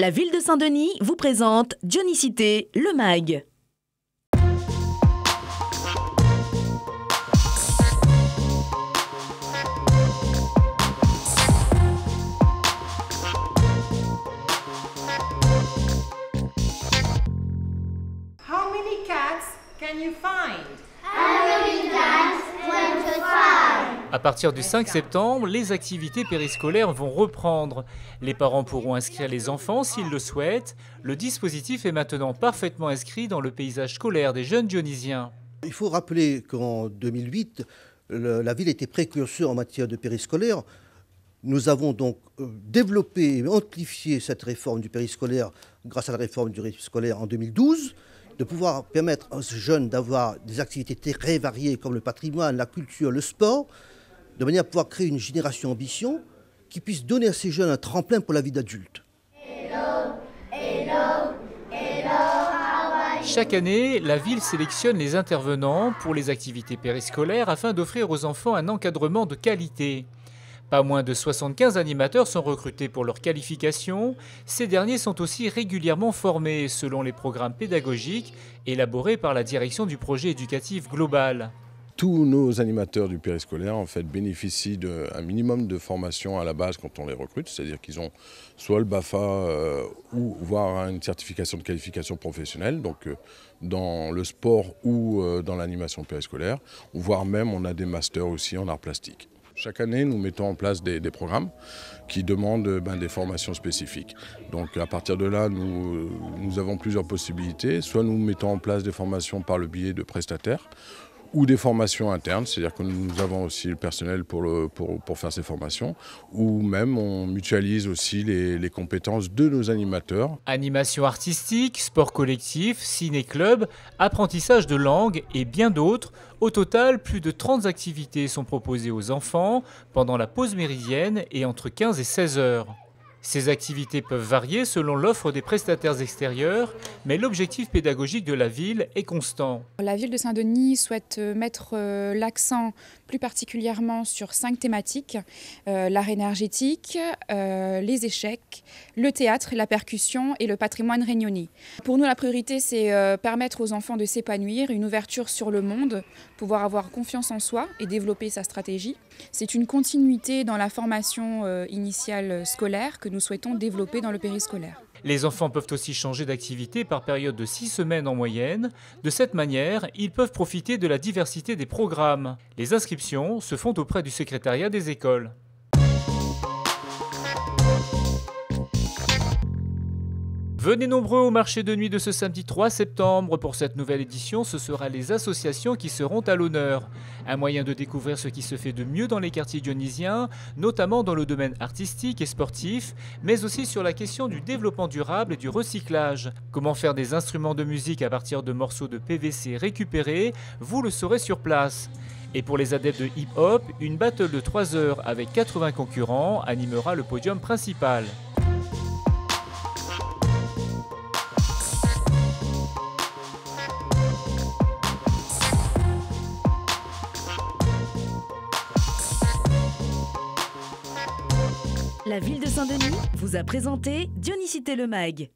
La ville de Saint-Denis vous présente Dionysité, le MAG. How many cats can you find? À partir du 5 septembre, les activités périscolaires vont reprendre. Les parents pourront inscrire les enfants s'ils le souhaitent. Le dispositif est maintenant parfaitement inscrit dans le paysage scolaire des jeunes dionysiens. Il faut rappeler qu'en 2008, la ville était précurseur en matière de périscolaire. Nous avons donc développé et amplifié cette réforme du périscolaire grâce à la réforme du périscolaire en 2012, de pouvoir permettre aux jeunes d'avoir des activités très variées comme le patrimoine, la culture, le sport, de manière à pouvoir créer une génération ambition qui puisse donner à ces jeunes un tremplin pour la vie d'adulte. Chaque année, la ville sélectionne les intervenants pour les activités périscolaires afin d'offrir aux enfants un encadrement de qualité. Pas moins de 75 animateurs sont recrutés pour leur qualification. Ces derniers sont aussi régulièrement formés selon les programmes pédagogiques élaborés par la direction du projet éducatif global. Tous nos animateurs du périscolaire en fait, bénéficient d'un minimum de formation à la base quand on les recrute, c'est-à-dire qu'ils ont soit le BAFA ou voire une certification de qualification professionnelle, donc dans le sport ou dans l'animation périscolaire, voire même on a des masters aussi en arts plastiques. Chaque année, nous mettons en place des programmes qui demandent des formations spécifiques. Donc à partir de là, nous avons plusieurs possibilités. Soit nous mettons en place des formations par le biais de prestataires, ou des formations internes, c'est-à-dire que nous avons aussi le personnel pour faire ces formations, ou même on mutualise aussi les compétences de nos animateurs. Animation artistique, sport collectif, ciné-club, apprentissage de langue et bien d'autres. Au total, plus de 30 activités sont proposées aux enfants pendant la pause méridienne et entre 15 et 16 heures. Ces activités peuvent varier selon l'offre des prestataires extérieurs, mais l'objectif pédagogique de la ville est constant. La ville de Saint-Denis souhaite mettre l'accent plus particulièrement sur 5 thématiques, l'art énergétique, les échecs, le théâtre, la percussion et le patrimoine réunionnais. Pour nous, la priorité, c'est permettre aux enfants de s'épanouir, une ouverture sur le monde, pouvoir avoir confiance en soi et développer sa stratégie. C'est une continuité dans la formation initiale scolaire que nous souhaitons développer dans le périscolaire. Les enfants peuvent aussi changer d'activité par période de 6 semaines en moyenne. De cette manière, ils peuvent profiter de la diversité des programmes. Les inscriptions se font auprès du secrétariat des écoles. Venez nombreux au marché de nuit de ce samedi 3 septembre. Pour cette nouvelle édition, ce sera les associations qui seront à l'honneur. Un moyen de découvrir ce qui se fait de mieux dans les quartiers dionysiens, notamment dans le domaine artistique et sportif, mais aussi sur la question du développement durable et du recyclage. Comment faire des instruments de musique à partir de morceaux de PVC récupérés, vous le saurez sur place. Et pour les adeptes de hip-hop, une battle de 3 heures avec 80 concurrents animera le podium principal. La ville de Saint-Denis vous a présenté Dionysité, le MAG.